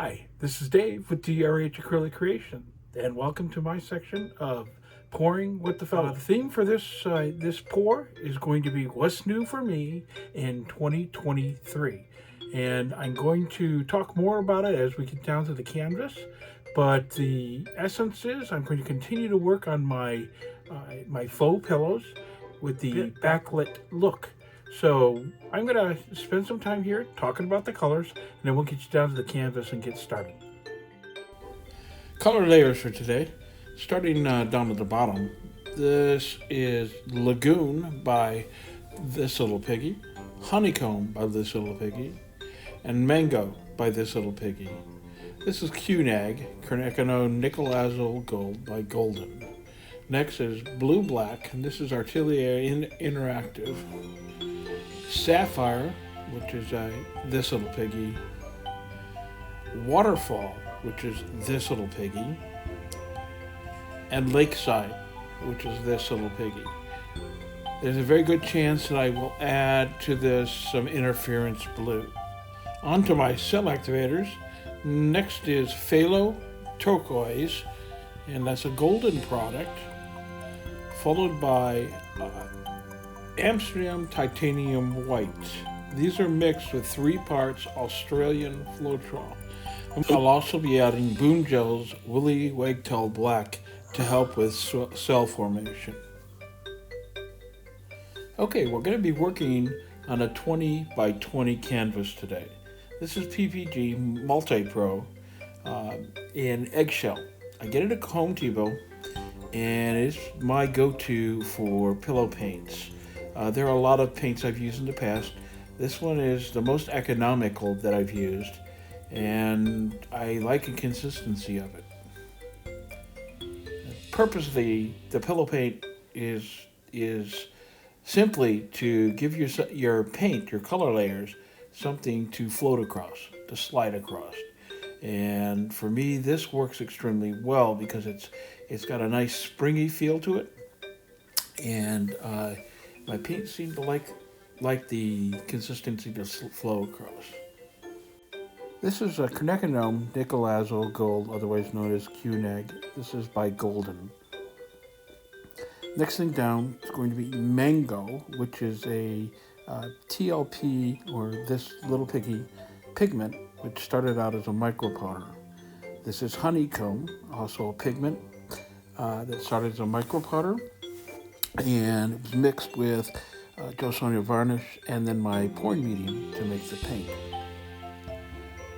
Hi, this is Dave with DRH Acrylic-Creations, and welcome to my section of Pouring with the Fellow. The theme for this pour is going to be what's new for me in 2023, and I'm going to talk more about it as we get down to the canvas. But the essence is I'm going to continue to work on my my faux pillows with the backlit look. So I'm going to spend some time here talking about the colors, and then we'll get you down to the canvas and get started. Color layers for today. Starting down at the bottom, this is Lagoon by This Little Piggy, Honeycomb by This Little Piggy, and Mango by This Little Piggy. This is Cunag, Carnecano Nickel Azul Gold by Golden. Next is Blue Black, and this is Atiler Interactive. Sapphire, which is This Little Piggy. Waterfall, which is This Little Piggy. And Lakeside, which is This Little Piggy. There's a very good chance that I will add to this some interference blue. On to my cell activators. Next is Phthalo Turquoise, and that's a golden product, followed by Amsterdam Titanium White. These are mixed with 3 parts Australian Floetrol. I'll also be adding Boom Gel's Willy Wagtail Black to help with cell formation. Okay, we're going to be working on a 20 by 20 canvas today. This is PPG Multi-Pro in eggshell. I get it at Home Depot, and it's my go-to for pillow paints. There are a lot of paints I've used in the past. This one is the most economical that I've used, and I like the consistency of it. The purpose of the pillow paint is simply to give your paint, your color layers, something to float across, to slide across. And for me, this works extremely well because it's got a nice springy feel to it, and my paint seemed to like the consistency to flow across. This is a Carnecano Nickel Azul Gold, otherwise known as Cunag. This is by Golden. Next thing down is going to be Mango, which is a TLP, or This Little Piggy pigment, which started out as a micro powder. This is Honeycomb, also a pigment that started as a micro powder, and it was mixed with Joe Sonia varnish and then my pouring medium to make the paint.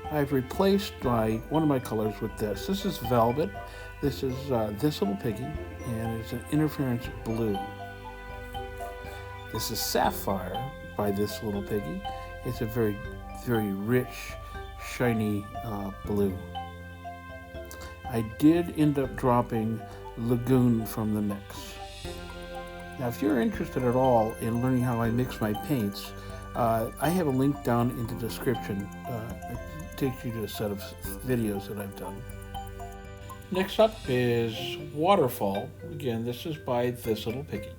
I've replaced one of my colors with this. This is Velvet. This is This Little Piggy, and it's an interference blue. This is Sapphire by This Little Piggy. It's a very, very rich, shiny blue. I did end up dropping Lagoon from the mix. Now, if you're interested at all in learning how I mix my paints, I have a link down in the description. It takes you to a set of videos that I've done. Next up is Waterfall. Again, this is by This Little Piggy.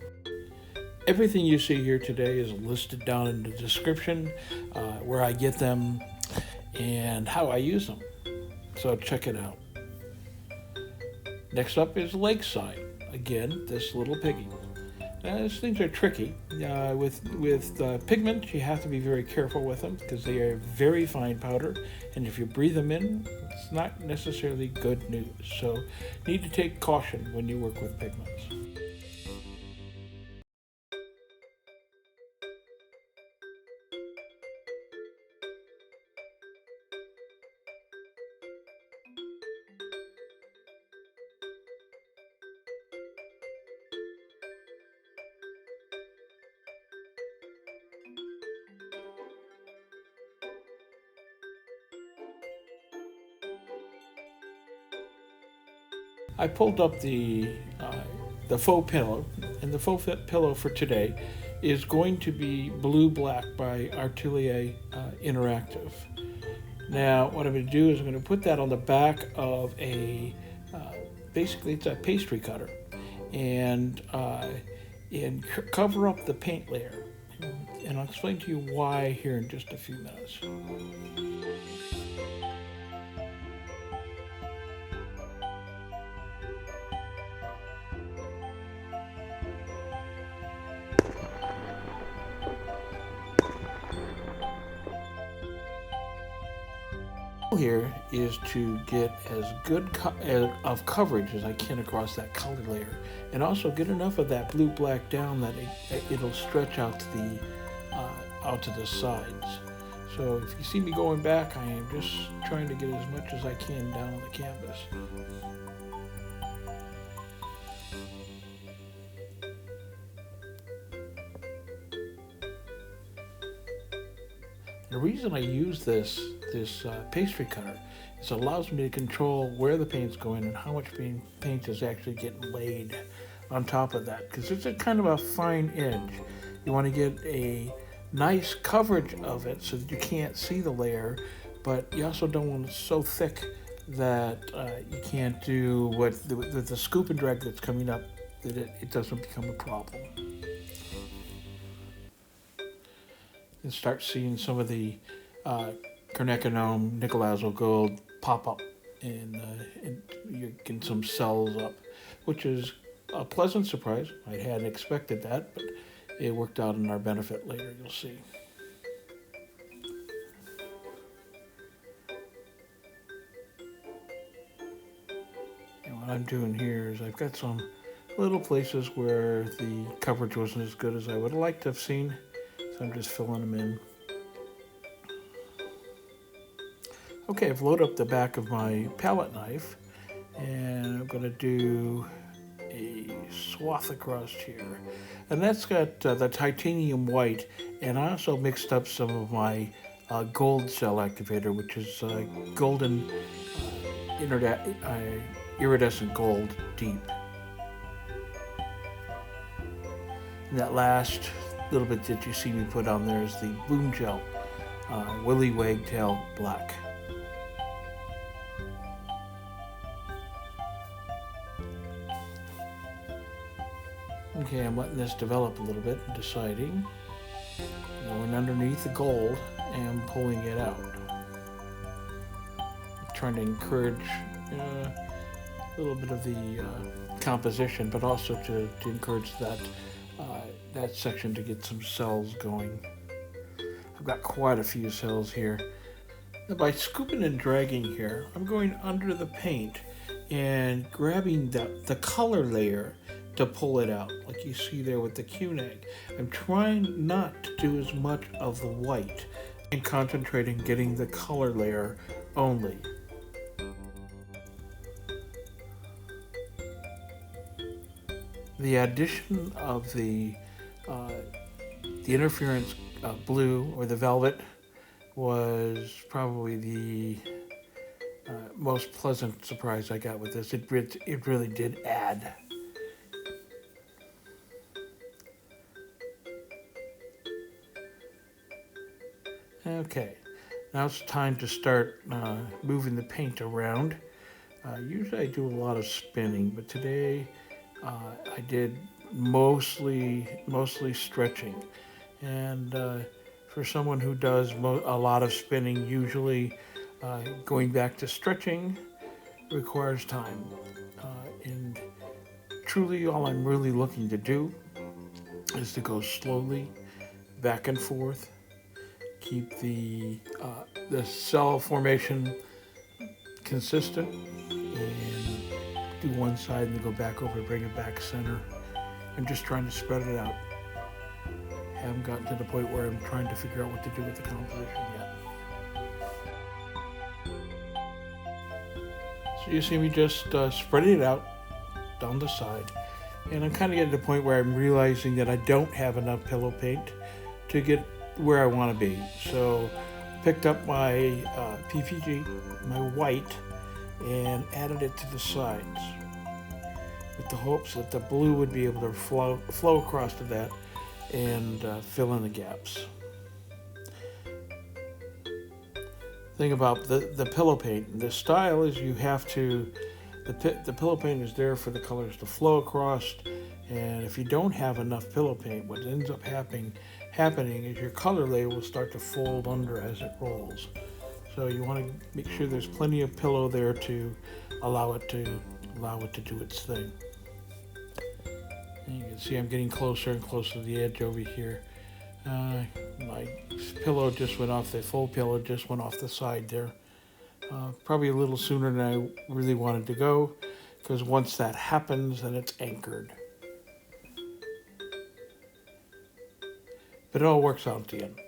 Everything you see here today is listed down in the description, where I get them and how I use them. So check it out. Next up is Lakeside. Again, This Little Piggy. These things are tricky. With pigments, you have to be very careful with them because they are very fine powder, and if you breathe them in, it's not necessarily good news. So you need to take caution when you work with pigments. I pulled up the faux pillow, and the faux pillow for today is going to be Blue Black by Atiler Interactive. Now, what I'm going to do is I'm going to put that on the back of basically it's a pastry cutter, and cover up the paint layer. And I'll explain to you why here in just a few minutes. Here is to get as good of coverage as I can across that color layer, and also get enough of that blue-black down that it'll stretch out to the sides. So if you see me going back, I am just trying to get as much as I can down on the canvas. The reason I use this pastry cutter is it allows me to control where the paint's going and how much paint is actually getting laid on top of that, because it's a kind of a fine edge. You want to get a nice coverage of it so that you can't see the layer, but you also don't want it so thick that you can't do with the scoop and drag that's coming up, that it doesn't become a problem. And start seeing some of the quinacridone nickel azo gold pop up, and you're getting some cells up, which is a pleasant surprise. I hadn't expected that, but it worked out in our benefit later, you'll see. And what I'm doing here is I've got some little places where the coverage wasn't as good as I would have liked to have seen. So I'm just filling them in. Okay, I've loaded up the back of my palette knife, and I'm going to do a swath across here. And that's got the titanium white, and I also mixed up some of my gold cell activator, which is golden iridescent gold deep. And that last little bit that you see me put on there is the Boom Gel Willy Wagtail Black. Okay, I'm letting this develop a little bit and deciding, going underneath the gold and pulling it out. I'm trying to encourage a little bit of the composition, but also to encourage that section to get some cells going. I've got quite a few cells here. Now by scooping and dragging here, I'm going under the paint and grabbing the color layer to pull it out, like you see there with the Q-neck. I'm trying not to do as much of the white and concentrating getting the color layer only. The addition of the interference blue, or the velvet, was probably the most pleasant surprise I got with this. It really did add. Okay, now it's time to start moving the paint around. Usually I do a lot of spinning, but today I did mostly stretching. And for someone who does a lot of spinning, usually going back to stretching requires time. And truly all I'm really looking to do is to go slowly back and forth, keep the cell formation consistent, and do one side and then go back over, bring it back center. I'm just trying to spread it out. Haven't gotten to the point where I'm trying to figure out what to do with the composition yet. So you see me just spreading it out down the side, and I'm kind of getting to the point where I'm realizing that I don't have enough pillow paint to get where I want to be. So picked up my PPG, my white, and added it to the sides with the hopes that the blue would be able to flow across to that and fill in the gaps. Thing about the pillow paint, the style is you have to, the pillow paint is there for the colors to flow across, and if you don't have enough pillow paint, what ends up happening is your color layer will start to fold under as it rolls. So you want to make sure there's plenty of pillow there to allow it to do its thing. And you can see I'm getting closer and closer to the edge over here. My pillow just went off, the full pillow just went off the side there. Probably a little sooner than I really wanted to go, because once that happens, then it's anchored. But it all works out at the end.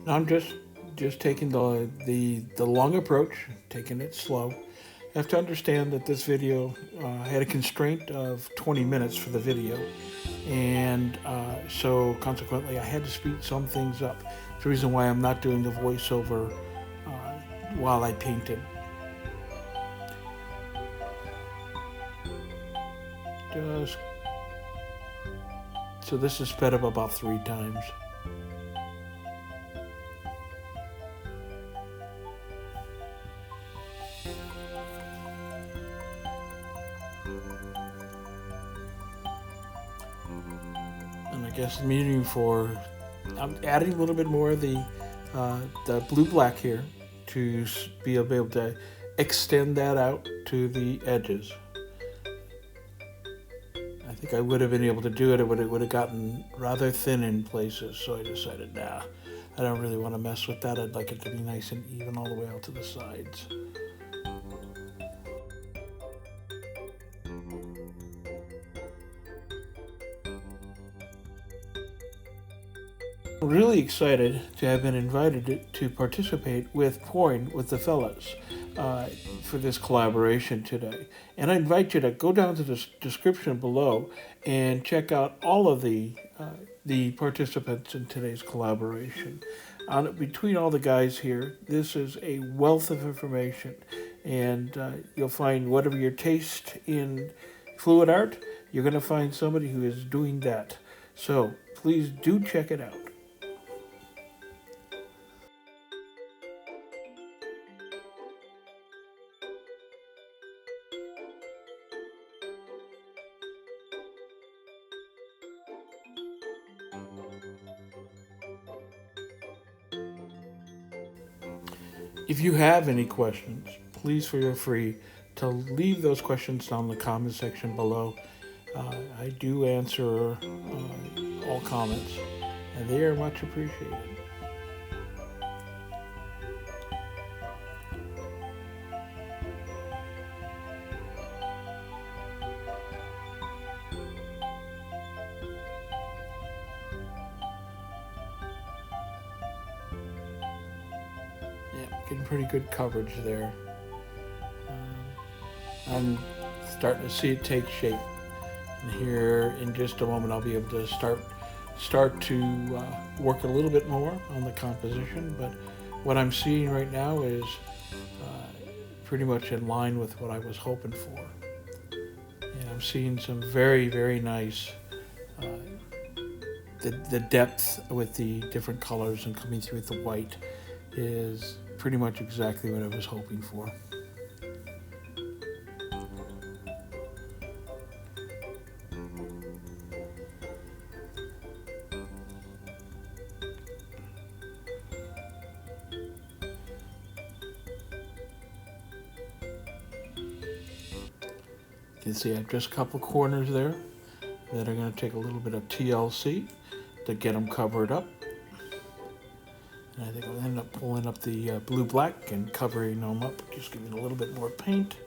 Now I'm just taking the long approach, taking it slow. You have to understand that this video had a constraint of 20 minutes for the video, and so consequently I had to speed some things up. It's the reason why I'm not doing the voiceover while I painted. So this is sped up about 3 times. And I guess I'm adding a little bit more of the blue-black here to be able to extend that out to the edges. I think I would have been able to do it, but it would have gotten rather thin in places, so I decided, nah, I don't really want to mess with that. I'd like it to be nice and even all the way out to the sides. Really excited to have been invited to participate with Pouring with the fellas for this collaboration today. And I invite you to go down to the description below and check out all of the participants in today's collaboration. Between all the guys here, this is a wealth of information, and you'll find whatever your taste in fluid art, you're going to find somebody who is doing that. So please do check it out. If you have any questions, please feel free to leave those questions down in the comment section below. I do answer all comments, and they are much appreciated. Getting pretty good coverage there. I'm starting to see it take shape. And here in just a moment I'll be able to start to work a little bit more on the composition, but what I'm seeing right now is pretty much in line with what I was hoping for. And I'm seeing some very, very nice the depth with the different colors and coming through with the white is pretty much exactly what I was hoping for. You can see I have just a couple corners there that are going to take a little bit of TLC to get them covered up. And I think I'll end up pulling up the blue-black and covering them up, just giving a little bit more paint.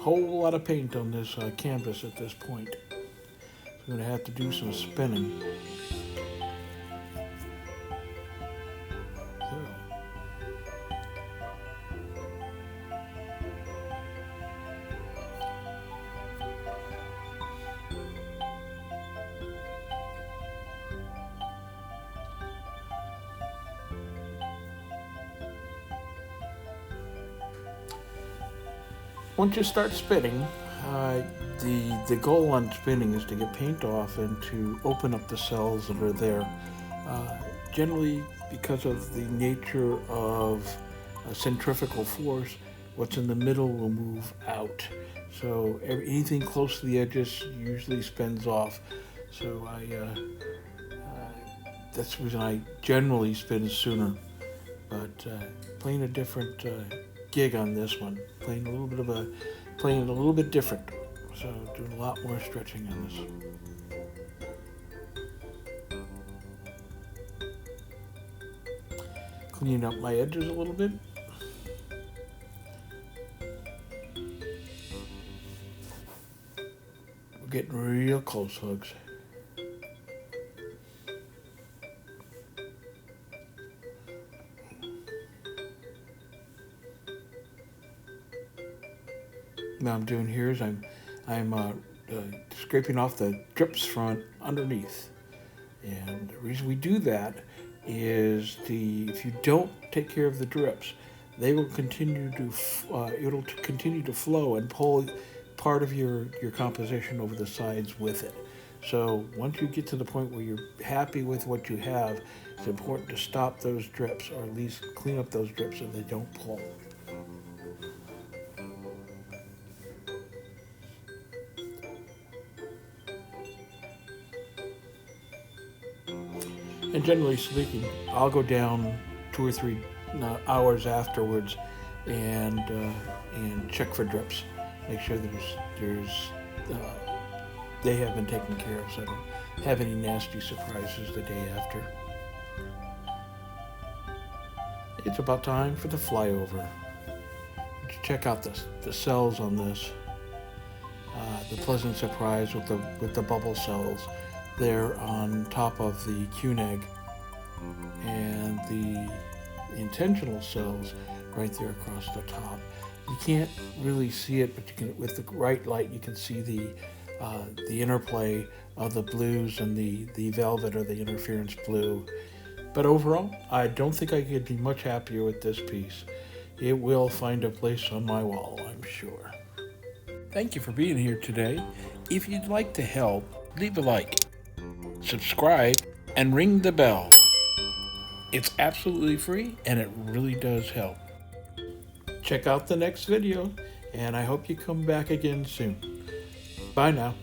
Whole lot of paint on this canvas at this point. So I'm going to have to do some spinning. Once you start spinning, The goal on spinning is to get paint off and to open up the cells that are there. Generally, because of the nature of centrifugal force, what's in the middle will move out. So anything close to the edges usually spins off. So that's the reason I generally spin sooner. But playing a different gig on this one, playing it a little bit different. So doing a lot more stretching on this. Cleaning up my edges a little bit. We're getting real close, folks. Now I'm doing here is I'm scraping off the drips front underneath, and the reason we do that is if you don't take care of the drips, they will continue to it'll continue to flow and pull part of your composition over the sides with it. So once you get to the point where you're happy with what you have, it's important to stop those drips, or at least clean up those drips so they don't pull. And generally speaking, I'll go down 2 or 3 hours afterwards and check for drips. Make sure that they have been taken care of, so I don't have any nasty surprises the day after. It's about time for the flyover. Check out the cells on this. The pleasant surprise with the bubble cells there on top of the QNEG, and the intentional cells right there across the top. You can't really see it, but you can, with the right light, you can see the interplay of the blues and the velvet or the interference blue. But overall, I don't think I could be much happier with this piece. It will find a place on my wall, I'm sure. Thank you for being here today. If you'd like to help, leave a like, subscribe, and ring the bell. It's absolutely free, and it really does help. Check out the next video, and I hope you come back again soon. Bye now.